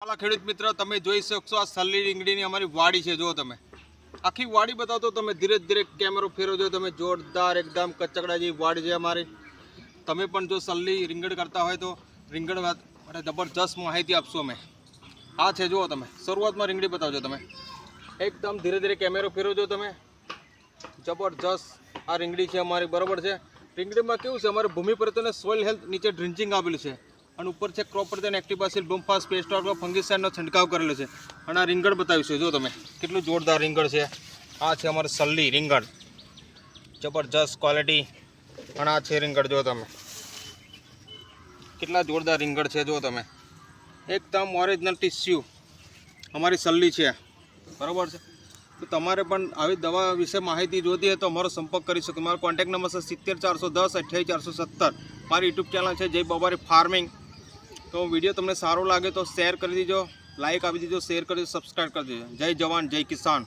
હાલા ખેડૂત મિત્રો, તમે જોઈ શકશો આ સલ્લી રીંગણીની અમારી વાડી છે। જો તમે આખી વાડી બતાવતો, તમે ધીરે ધીરે કેમેરો ફેરવજો। તમે જોરદાર એકદમ કચકડા જેવી વાડી છે અમારી। તમે પણ જો સલ્લી રીંગણ કરતા હોય તો રીંગણ માટે જબરજસ્ત માહિતી આપશું અમે। આ છે જુઓ તમે, શરૂઆતમાં રીંગણી બતાવજો તમે, એકદમ ધીરે ધીરે કેમેરો ફેરવજો તમે। જબરજસ્ત આ રીંગણી છે અમારી, બરાબર છે। રીંગણીમાં કેવું છે, અમારે ભૂમિ પર તો સોઇલ હેલ્થ નીચે ડ્રિન્ચિંગ આપેલું છે અને ઉપર છે ક્રોપ પર એક્ટિવાસિલ બમ્ફાસ પેસ્ટ ફંગીસાઇડનો છંટકાવ કરેલો છે। અને આ રીંગણ બતાવીશું, જો તમે કેટલું જોરદાર રીંગણ છે। આ છે અમારે સલ્લી રીંગણ, જબરજસ્ત ક્વોલિટી। અને આ છે રીંગણ, જો તમે કેટલા જોરદાર રીંગણ છે। જો તમે એકદમ ઓરિજિનલ ટીસ્યુ અમારી સલ્લી છે, બરાબર છે। તો તમારે પણ આવી દવા વિશે માહિતી જોતી હોય તો અમારો સંપર્ક કરી શકો। મારો કોન્ટેક્ટ નંબર છે 70 410 28 417। મારી યુટ્યુબ ચેનલ છે જય બાબારી ફાર્મિંગ। તો વિડીયો તમને સારો લાગે તો શેર કરી દેજો, લાઇક આપી દેજો, શેર કરી દેજો, સબસ્ક્રાઈબ કરી દેજો। જય જવાન જય કિસાન।